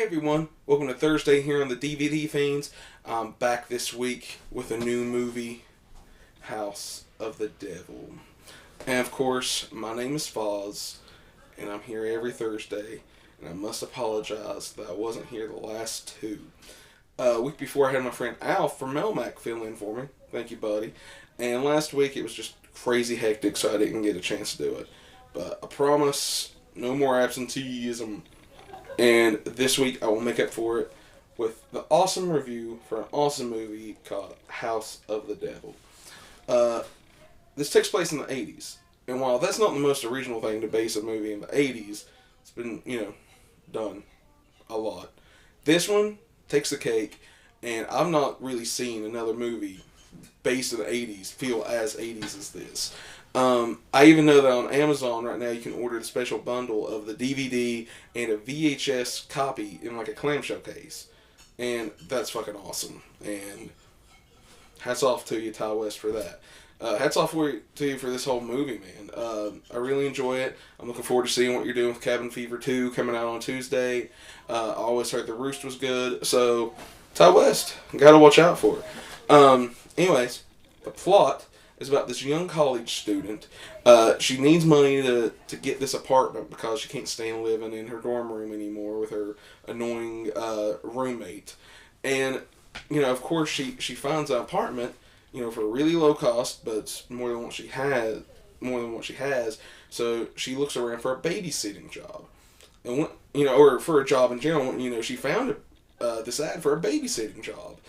everyone, welcome to Thursday here on the DVD Fiends. I'm back this week with a new movie, House of the Devil. And of course, my name is Foz, and I'm here every Thursday, and I must apologize that I wasn't here the last two. A week before I had my friend Alf from Melmac fill in for me. Thank you, buddy. And last week it was just crazy hectic, so I didn't get a chance to do it. But I promise, no more absenteeism. And this week I will make up for it with the awesome review for an awesome movie called House of the Devil. This takes place in the 80s. And while that's not the most original thing to base a movie in the 80s, it's been, done a lot. This one takes the cake, and I've not really seen another movie based in the 80s feel as 80s as this. I even know that on Amazon right now you can order the special bundle of the DVD and a VHS copy in like a clamshell case. And that's fucking awesome. And hats off to you, Ty West, for that. Hats off to you for this whole movie, man. I really enjoy it. I'm looking forward to seeing what you're doing with Cabin Fever 2 coming out on Tuesday. I always heard The Roost was good. So, Ty West, gotta watch out for it. Anyways, the plot is about this young college student. She needs money to get this apartment because she can't stand living in her dorm room anymore with her annoying roommate. And, of course, she finds an apartment, for a really low cost, but it's more than what she has. So she looks around for a babysitting job. And, or for a job in general. She found this ad for a babysitting job.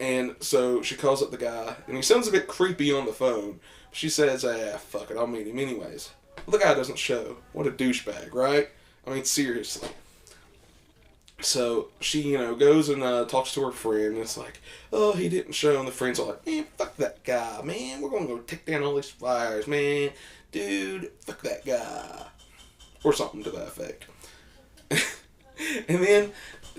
And so she calls up the guy, and he sounds a bit creepy on the phone. She says, fuck it, I'll meet him anyways. Well, the guy doesn't show. What a douchebag, right? I mean, seriously. So she, goes and talks to her friend, and it's like, oh, he didn't show, and the friend's all like, man, fuck that guy, man. We're going to go take down all these flyers, man. Dude, fuck that guy. Or something to that effect. And then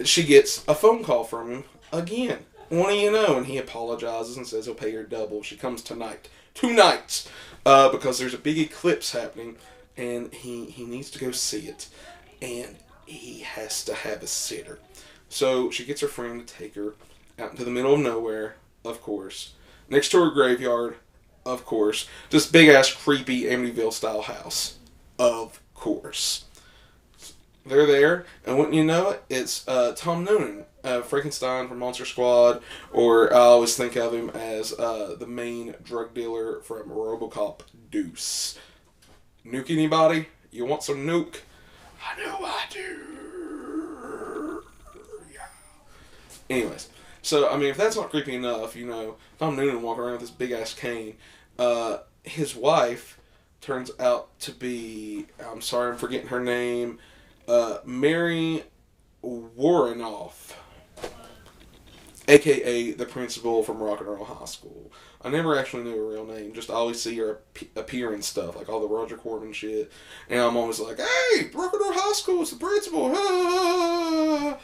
she gets a phone call from him again. What do you know? And he apologizes and says he'll pay her double. She comes tonight. 2 nights. Because there's a big eclipse happening. And he needs to go see it. And he has to have a sitter. So she gets her friend to take her out into the middle of nowhere. Of course. Next to her graveyard. Of course. This big ass creepy Amityville style house. Of course. They're there, and wouldn't you know it, it's Tom Noonan, Frankenstein from Monster Squad, or I always think of him as the main drug dealer from RoboCop Deuce. Nuke anybody? You want some nuke? I know I do. Yeah. Anyways, so, if that's not creepy enough, Tom Noonan walking around with this big-ass cane. His wife turns out to be, I'm sorry, I'm forgetting her name, Mary Warrenoff, a.k.a. the principal from Rock and Roll High School. I never actually knew her real name, just I always see her appear in stuff, like all the Roger Corman shit, and I'm always like, hey, Rock and Roll High School, it's the principal, ah!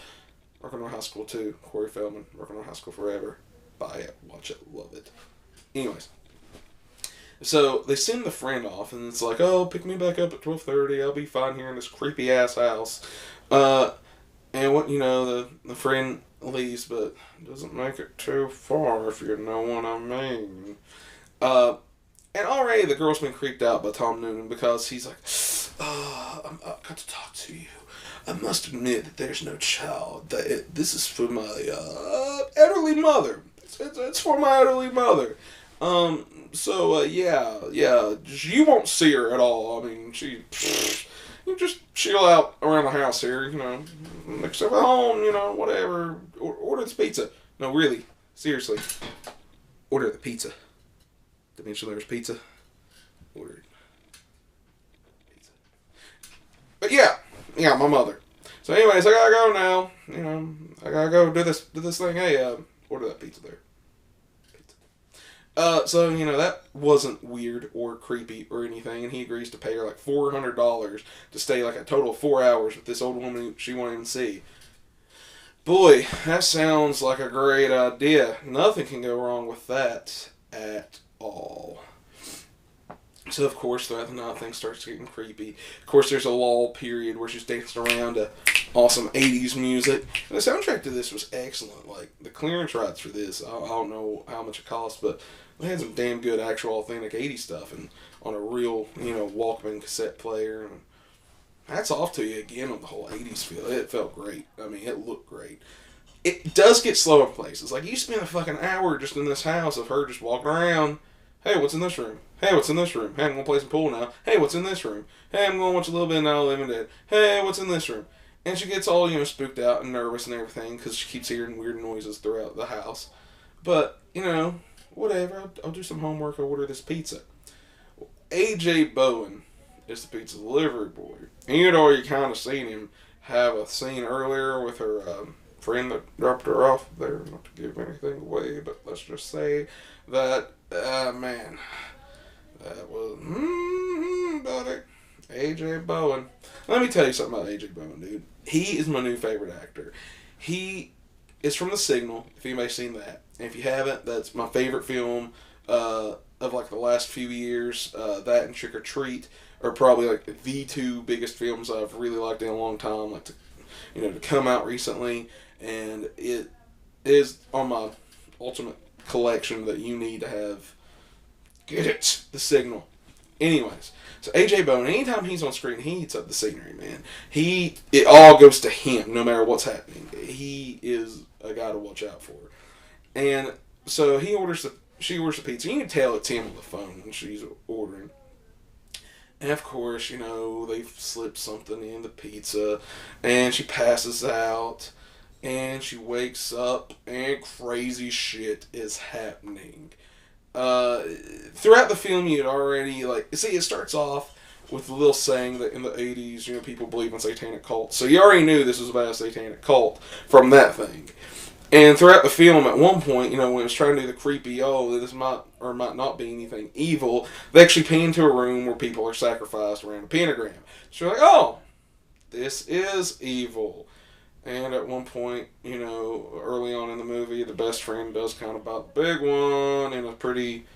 Rock and Roll High School 2, Corey Feldman, Rock and Roll High School Forever, buy it, watch it, love it. Anyways. So, they send the friend off, and it's like, oh, pick me back up at 12:30, I'll be fine here in this creepy-ass house. And what, the friend leaves, but doesn't make it too far, if you know what I mean. And already the girl's been creeped out by Tom Noonan, because he's like, I've got to talk to you. I must admit that there's no child. This is for my, elderly mother. It's for my elderly mother. So, you won't see her at all. You just chill out around the house here, except at home, whatever. Order this pizza. No, really, seriously, order the pizza. Dimensional pizza. Order pizza. But yeah, my mother. So anyways, I gotta go now. I gotta go do this thing. Hey, order that pizza there. So, that wasn't weird or creepy or anything, and he agrees to pay her like $400 to stay like a total of 4 hours with this old woman she won't even see. Boy, that sounds like a great idea. Nothing can go wrong with that at all. So, of course, throughout the night, things starts getting creepy. Of course, there's a lull period where she's dancing around to awesome 80s music. And the soundtrack to this was excellent. Like, the clearance rights for this, I don't know how much it cost, but they had some damn good actual authentic 80s stuff and on a real, Walkman cassette player. And hats off to you again on the whole 80s feel. It felt great. I mean, it looked great. It does get slow in places. Like, you spend a fucking hour just in this house of her just walking around. Hey, what's in this room? Hey, what's in this room? Hey, I'm going to play some pool now. Hey, what's in this room? Hey, I'm going to watch a little bit of Now Living Dead. Hey, what's in this room? And she gets all, spooked out and nervous and everything because she keeps hearing weird noises throughout the house. But, whatever. I'll do some homework. I'll order this pizza. A.J. Bowen is the pizza delivery boy. And you'd already kind of seen him have a scene earlier with her friend that dropped her off there. Not to give anything away, but let's just say that, man, that was, buddy, A.J. Bowen. Let me tell you something about A.J. Bowen, dude. He is my new favorite actor. He is from The Signal, if anybody's seen that. And if you haven't, that's my favorite film of like the last few years. That and Trick or Treat are probably like the two biggest films I've really liked in a long time. Like to come out recently, and it is on my ultimate collection that you need to have. Get it, The Signal. Anyways, so A.J. Bowen, anytime he's on screen, he eats up the scenery, man. It all goes to him, no matter what's happening. He is a guy to watch out for. And so she orders the pizza. You can tell it's him on the phone when she's ordering. And of course, they've slipped something in the pizza, and she passes out, and she wakes up, and crazy shit is happening. Throughout the film, you'd already, it starts off with a little saying that in the 80s, people believe in satanic cults. So you already knew this was about a satanic cult from that thing. And throughout the film, at one point, when it was trying to do the creepy, this might or might not be anything evil, they actually pan to a room where people are sacrificed around a pentagram. So you're like, oh, this is evil. And at one point, early on in the movie, the best friend does kind of about the big one in a pretty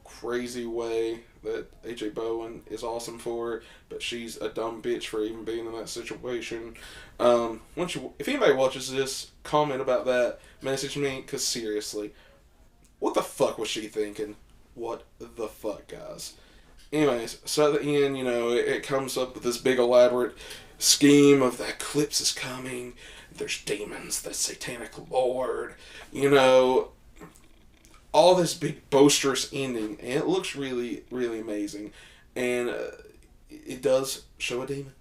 crazy way that A.J. Bowen is awesome for, but she's a dumb bitch for even being in that situation. If anybody watches this, comment about that, message me, because seriously, what the fuck was she thinking? What the fuck, guys? Anyways, so at the end, it comes up with this big elaborate scheme of the eclipse is coming, there's demons, the satanic lord, all this big boisterous ending, and it looks really, really amazing. And it does show a demon.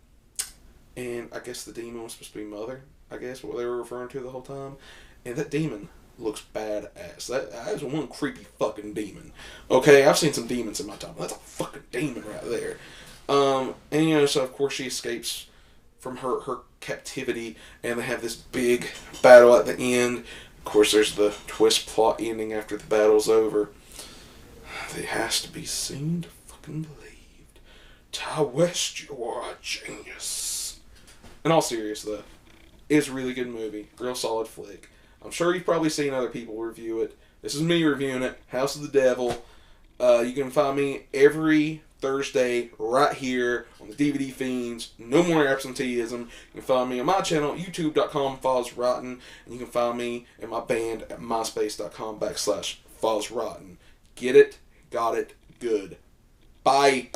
And I guess the demon was supposed to be Mother, I guess, what they were referring to the whole time. And that demon looks badass. That is one creepy fucking demon. Okay, I've seen some demons in my time. That's a fucking demon right there. And so of course she escapes from her captivity, and they have this big battle at the end. Of course, there's the twist plot ending after the battle's over. It has to be seen to fucking believed. Ty West, you are a genius. In all seriousness, though, it's a really good movie. Real solid flick. I'm sure you've probably seen other people review it. This is me reviewing it. House of the Devil. You can find me every Thursday right here on the DVD Fiends. No more absenteeism. You can find me on my channel, youtube.com/FozRotten, and you can find me in my band at myspace.com/FozRotten. Get it? Got it? Good. Bye.